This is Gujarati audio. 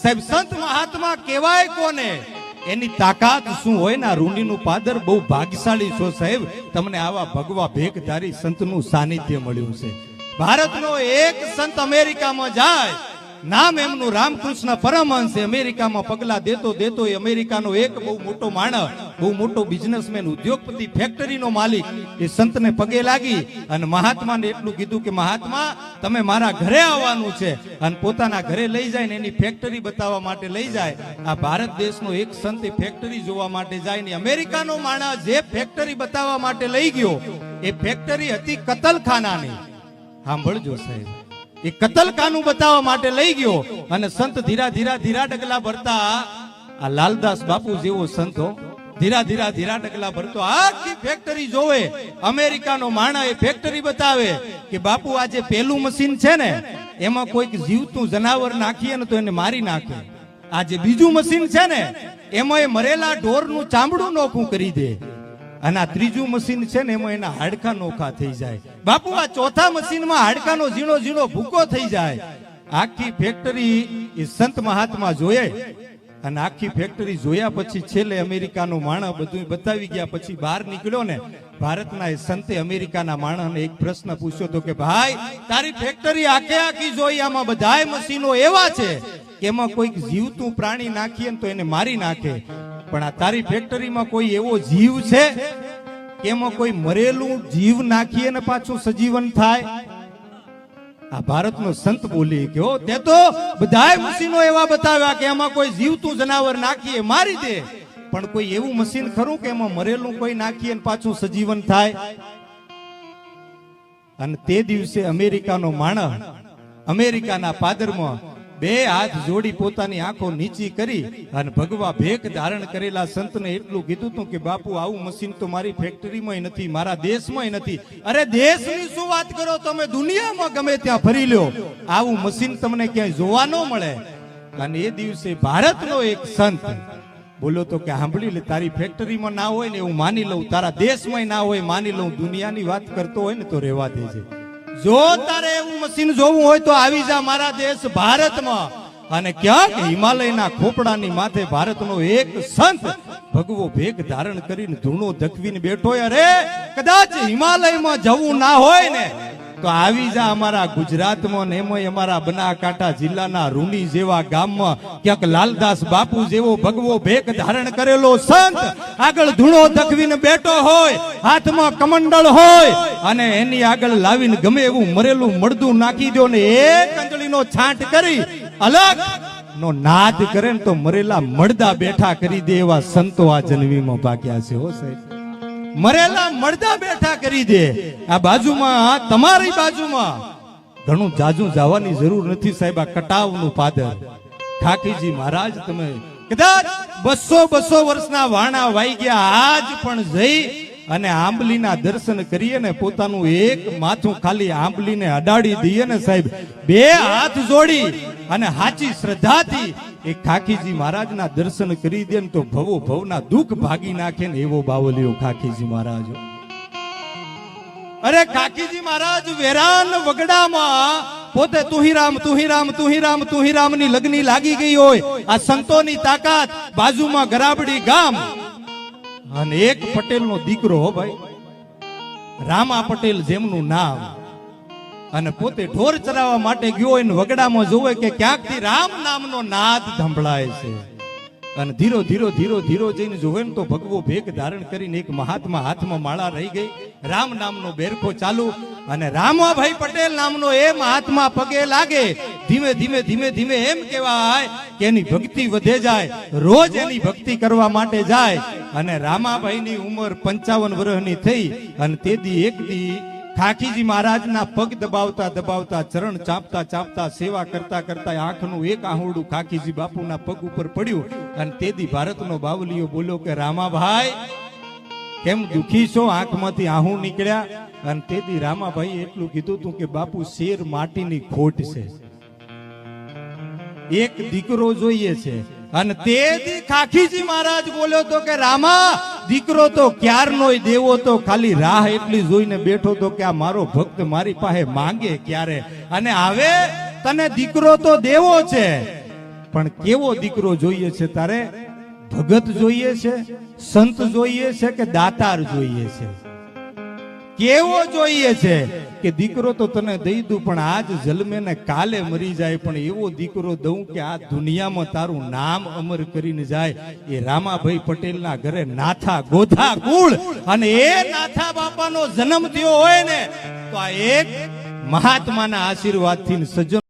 સાહેબ સંત મહાત્મા કહેવાય કોને, એની તાકાત શું હોય ને. રૂંડીનું પાદર બહુ ભાગ્યશાળી છો સાહેબ, તમને આવા ભગવા ભેખધારી સંતનું સાનિધ્ય મળ્યું છે. ભારતનો એક સંત અમેરિકામાં જાય, નામ એમનું રામકૃષ્ણ પરમહંસ. અમેરિકામાં પગલા દેતો દેતો અમેરિકાનો એક બહુ મોટો માણસ, બહુ મોટો બિઝનેસમેન, ઉદ્યોગપતિ, ફેક્ટરીનો માલિક, એ સંતને પગે લાગી અને મહાત્માને એટલું કીધું કે મહાત્મા તમે મારા ઘરે આવવાનું છે. અને પોતાના ઘરે લઈ જાય ને એની ફેક્ટરી બતાવવા માટે લઈ જાય. આ ભારત દેશનો એક સંત એ ફેક્ટરી જોવા માટે જાય ને અમેરિકાનો માણસ જે ફેક્ટરી બતાવવા માટે લઈ ગયો, એ ફેક્ટરી હતી કતલખાનાની. સાંભળજો સાહેબ, એ કતલખાનું બતાવવા માટે લઈ ગયો અને સંત ધીરા ધીરા ધીરા ડગલા ભરતા, આ લાલદાસ બાપુ જેવો સંતો ધીરા ધીરા ધીરા ડગલા ભરતો આખી ફેક્ટરી જોવે. અમેરિકાનો માણસ એ ફેક્ટરી બતાવે કે બાપુ આ જે પેલું મશીન છે ને એમાં કોઈક જીવતું જનાવર નાખીએ ને તો એને મારી નાખે. આ જે બીજું મશીન છે ને એમાં એ મરેલા ઢોરનું ચામડું નોખું કરી દે. અને આ ત્રીજું મશીન છે ને એમાં એના હાડકા નોખા થઈ જાય. બાપુ આ ચોથા મશીનમાં હાડકાનો ઝીણો ઝીણો ભૂકો થઈ જાય. આખી ફેક્ટરી એ સંત મહાત્મા જોયે અને આખી ફેક્ટરી જોયા પછી છેલ્લે અમેરિકાનો માણસ બધું બતાવી ગયા પછી બહાર નીકળ્યો ને, ભારતના એ સંતે અમેરિકાના માણસને એક પ્રશ્ન પૂછ્યો તો કે ભાઈ તારી ફેક્ટરી આખે આખી જોઈ, આમાં બધાય મશીનો એવા છે કે એમાં કોઈક જીવતું પ્રાણી નાખીએ ને તો એને મારી નાખે, પણ આ તારી ફેક્ટરીમાં કોઈ એવો જીવ છે કે એમાં કોઈ મરેલું જીવ નાખીએ ને પાછું સજીવન થાય? આ ભારતનો સંત બોલી કે તે તો બધાય મશીનો એવા બતાવ્યા કે એમાં કોઈ જીવતું જનાવર નાખીએ મારી દે, પણ કોઈ એવું મશીન ખરું કે એમાં મરેલું કોઈ નાખીએ ને પાછું સજીવન થાય? અને તે દિવસે અમેરિકાનો માણસ અમેરિકાના પાદરમાં બે હાથ જોડી પોતાની આંખો નીચી કરી અને ભગવા ભેખ ધારણ કરેલા સંતને એટલું કીધું હતું કે બાપુ આવું મશીન તો મારી ફેક્ટરીમાં નથી, મારા દેશમાં નથી. અરે દેશની શું વાત કરો તમે, દુનિયામાં ગમે ત્યાં ફરી લ્યો, આવું મશીન તમને ક્યાંય જોવા ન મળે. અને એ દિવસે ભારતનો એક સંત બોલો તો કે સાંભળી લે, તારી ફેક્ટરીમાં ના હોય ને એવું માની લઉં, તારા દેશમાં ના હોય માની લઉં, દુનિયાની વાત કરતો હોય ને તો રહેવા દેજે. જો તારે એવું મશીન જોવું હોય તો આવી જા મારા દેશ ભારતમાં. અને ક્યાંક હિમાલયના ખોપડાની માથે ભારતનો એક સંત ભગવો ભેખ ધારણ કરીને ધૂણો ધકવીને બેઠો. અરે કદાચ હિમાલયમાં જવું ના હોય ને તો આવી જા અમારા ગુજરાતમાં, ને એમાં અમારા બનાસકાંઠા જિલ્લાના રૂંડી જેવા ગામમાં ક્યાંક લાલદાસ બાપુ જેવો ભગવો ભેખ ધારણ કરેલો સંત આગળ ધૂણો ધકવીને બેઠો હોય, હાથમાં કમંડળ હોય અને એની આગળ લાવીને ગમે એવું મરેલું મળદું નાખી દો ને એક અંજળીનો છાંટ કરી અલગ નો નાદ કરે ને તો મરેલા મળદા બેઠા કરી દે એવા સંતો આ જન્મીમાં ભાગ્યા છે. હો સાહેબ, મરેલા મળદા બેઠા કરી દે. આ બાજુમાં તમારી બાજુમાં ઘણું જાજુ જવાની જરૂર નથી સાહેબ. આ કટાવનું પાદર ખાકીજી મહારાજ, તમે કદાચ 200 વર્ષના વાણા વાઈ ગયા, આજ પણ જઈ અને આંબલીના દર્શન કરીએ ને પોતાનું એક માથું ખાલી આંબલીને અડાડી દઈએ ને સાહેબ, બે હાથ જોડી અને સાચી શ્રદ્ધાથી એ ખાકીજી મહારાજના દર્શન કરી દે ને તો ભવો ભવના દુઃખ ભાગી નાખે ને એવો બાવલિયો ખાકીજી મહારાજ. અરે ખાકીજી મહારાજ વેરાન વગડામાં પોતે તુહીરામ તુહીરામ તુહીરામ તુહીરામ ની લગ્ની લાગી ગઈ હોય. આ સંતોની તાકાત. બાજુમાં ગરાબડી ગામ અને એક પટેલ નો દીકરો, હો ભાઈ, રામા પટેલ જેમનું નામ, અને પોતે ઢોર ચરાવવા માટે ગયો હોય ને વગડામાં જોવે કે ક્યાંકથી રામ નામનો નાદ સંભળાય છે. અને ધીરો ધીરો ધીરો ધીરો જઈને જોવે ને તો ભગવો ભેખ ધારણ કરીને એક મહાત્મા હાથમાં માળા રહી ગઈ, રામ નામનો બેરખો ચાલુ, અને રામાભાઈ પટેલ નામનો એ મહાત્મા પગે લાગે. ધીમે ધીમે ધીમે ધીમે એમ કહેવાય કે એની ભક્તિ વધે જાય, રોજ એની ભક્તિ કરવા માટે જાય. અને રામાભાઈ ની ઉંમર 55 વર્ષની થઈ અને તે દી એક દી ખાકીજી મહારાજના પગ દબાવતા દબાવતા, ચરણ ચાપતા ચાપતા, સેવા કરતા કરતા આંખનું એક આહુડું ખાકીજી બાપુના પગ ઉપર પડ્યું. અને તે દી ભારતનો બાવલીઓ બોલ્યો કે રામાભાઈ કેમ દુખી છો, આંખમાંથી આહુ નીકળ્યા? અને તે દી રામાભાઈ એટલું કીધું તું કે બાપુ શેર માટીની ખોટ છે, એક દીકરો જોઈએ છે. અને તે દી ખાકીજી મહારાજ બોલ્યો તો કે રામા, દીકરો તો ક્યારનોય દેવો તો ખાલી રાહ એટલી જોઈને બેઠો તો કે આ મારો ભક્ત મારી પાસે માંગે ક્યારે, અને હવે તને દીકરો તો દેવો છે પણ કેવો દીકરો જોઈએ છે તારે? ભગત જોઈએ છે, સંત જોઈએ છે કે દાતાર જોઈએ છે? કેવો જોઈએ છે કે દીકરો તો તને દઈ દઉં પણ આજ જન્મે ને કાલે મરી જાય, પણ એવો દીકરો દઉં કે આ દુનિયામાં તારું નામ અમર કરીને જાય. એ રામાભાઈ પટેલના ઘરે નાથા ગોધા કુળ અને એ નાથા બાપાનો જન્મ થયો હોય ને તો આ એક મહાત્માના આશીર્વાદથી સજ્જન